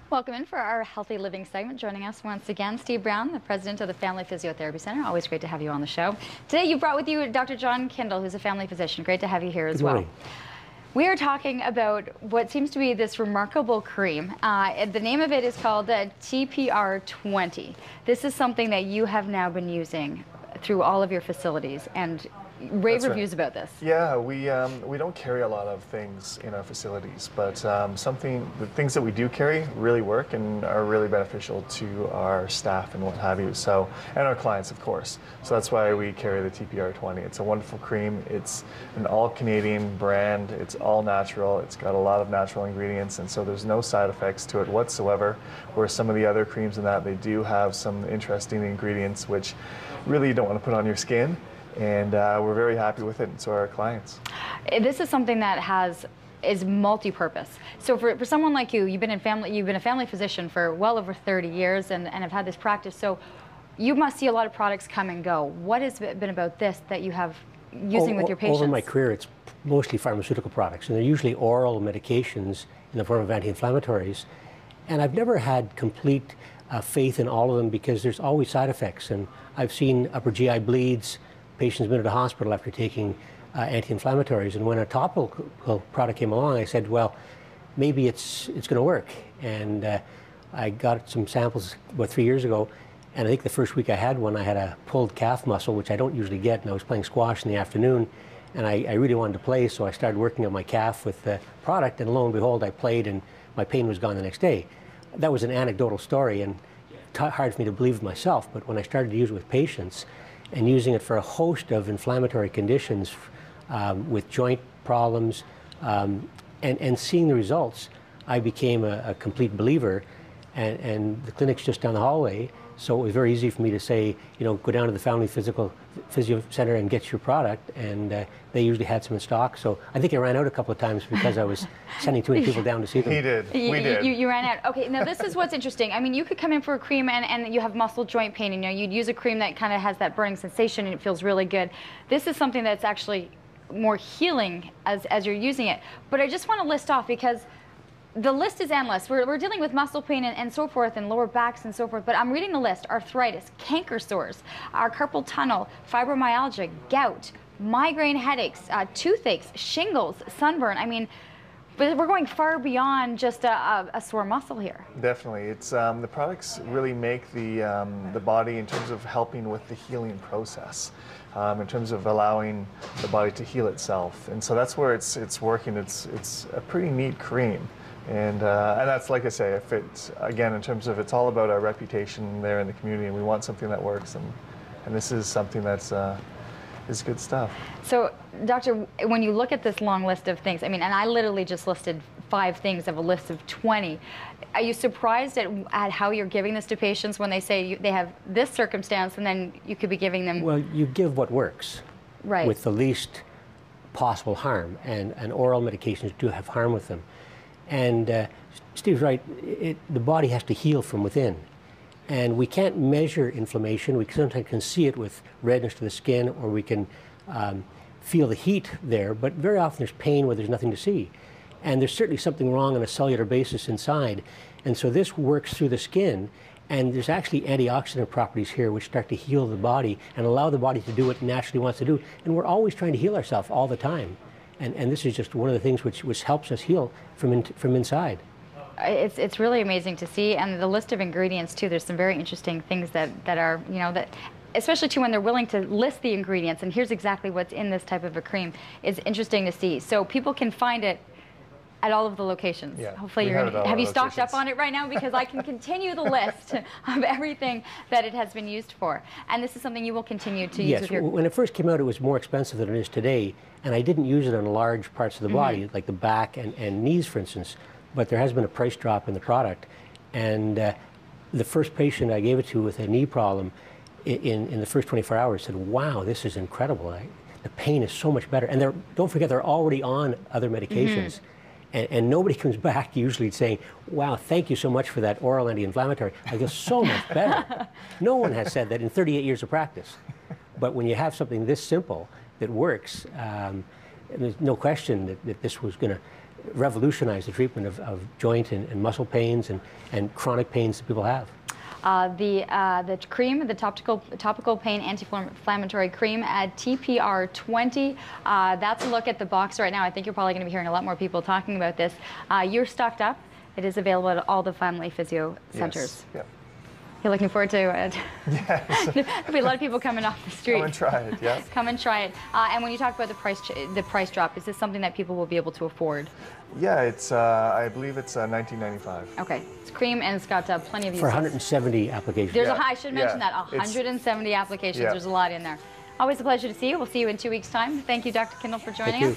Welcome in for our Healthy Living segment. Joining us once again, Steve Brown, the president of the Family Physiotherapy Center. Always great to have you on the show. Today you brought with you Dr. John Kindle, who's a family physician. Great to have you here as well. We are talking about what seems to be this remarkable cream. The name of it is called TPR20. This is something that you have now been using through all of your facilities, and rave reviews about this. Yeah, we don't carry a lot of things in our facilities, but the things that we do carry really work and are really beneficial to our staff and what have you. So, and our clients, of course. So that's why we carry the TPR20. It's a wonderful cream. It's an all-Canadian brand. It's all natural. It's got a lot of natural ingredients, and so there's no side effects to it whatsoever. Whereas some of the other creams in that, they do have some interesting ingredients which really you don't want to put on your skin. And we're very happy with it, and so are our clients. This is something that is multi-purpose. So for someone like you, you've been a family physician for well over 30 years and have had this practice. So you must see a lot of products come and go. What has it been about this that you have using with your patients? Over my career, it's mostly pharmaceutical products, and they're usually oral medications in the form of anti-inflammatories. And I've never had complete faith in all of them because there's always side effects. And I've seen upper GI bleeds. Patients been at a hospital after taking anti-inflammatories, and when a topical product came along, I said, well, maybe it's going to work. And I got some samples about 3 years ago, and I think the first week I had one, I had a pulled calf muscle, which I don't usually get, and I was playing squash in the afternoon, and I really wanted to play, so I started working on my calf with the product, and lo and behold, I played, and my pain was gone the next day. That was an anecdotal story, and hard for me to believe myself, but when I started to use it with patients, and using it for a host of inflammatory conditions with joint problems, and seeing the results, I became a complete believer. And the clinic's just down the hallway, so it was very easy for me to say, you know, go down to the Family Physio Center and get your product, and they usually had some in stock. So I think I ran out a couple of times because I was sending too many people down to see them. He did. We did. You ran out. Okay, now this is what's interesting. I mean, you could come in for a cream and you have muscle joint pain, you know, you'd use a cream that kind of has that burning sensation and it feels really good. This is something that's actually more healing as you're using it. But I just want to list off, because the list is endless. We're dealing with muscle pain and so forth, and lower backs and so forth, but I'm reading the list: arthritis, canker sores, our carpal tunnel, fibromyalgia, gout, migraine headaches, toothaches, shingles, sunburn. I mean, but we're going far beyond just a sore muscle here. Definitely. It's the products really make the body, in terms of helping with the healing process, in terms of allowing the body to heal itself. And so that's where it's working. It's a pretty neat cream. And that's, like I say, if it's, again, in terms of, it's all about our reputation there in the community, and we want something that works, and this is something that's is good stuff. So, Doctor, when you look at this long list of things, I mean, and I literally just listed 5 things of a list of 20. Are you surprised at how you're giving this to patients when they say they have this circumstance, and then you could be giving them? Well, you give what works, right, with the least possible harm, and oral medications do have harm with them. And Steve's right, the body has to heal from within. And we can't measure inflammation. We sometimes can see it with redness to the skin, or we can feel the heat there, but very often there's pain where there's nothing to see. And there's certainly something wrong on a cellular basis inside. And so this works through the skin, and there's actually antioxidant properties here which start to heal the body and allow the body to do what it naturally wants to do. And we're always trying to heal ourselves all the time. And this is just one of the things which helps us heal from inside. It's really amazing to see, and the list of ingredients too. There's some very interesting things that are, you know, that, especially too when they're willing to list the ingredients, and here's exactly what's in this type of a cream, is interesting to see. So people can find it at all of the locations. Yeah, hopefully have you stocked up on it right now, because I can continue the list of everything that it has been used for. And this is something you will continue to use with your... When it first came out, it was more expensive than it is today, and I didn't use it on large parts of the body, like the back and knees, for instance. But there has been a price drop in the product, and the first patient I gave it to with a knee problem, in the first 24 hours, said, "Wow, this is incredible. The pain is so much better." And don't forget, they're already on other medications. And nobody comes back usually saying, "Wow, thank you so much for that oral anti-inflammatory. I feel so much better." No one has said that in 38 years of practice. But when you have something this simple that works, there's no question that this was going to revolutionize the treatment of joint and muscle pains and chronic pains that people have. The cream, the topical pain anti-inflammatory cream at TPR20. That's a look at the box right now. I think you're probably going to be hearing a lot more people talking about this. You're stocked up. It is available at all the family physio centers. Yes. Yep. You're looking forward to it. Yes. There'll be a lot of people coming off the street. Come and try it. Yeah. Come and try it. And when you talk about the price drop, is this something that people will be able to afford? Yeah, it's I believe it's $19.95. Okay, it's cream and it's got plenty of uses. For 170 applications. There's I should mention that 170 applications. There's a lot in there. Always a pleasure to see you. We'll see you in 2 weeks' time. Thank you, Dr. Kindle, for joining us.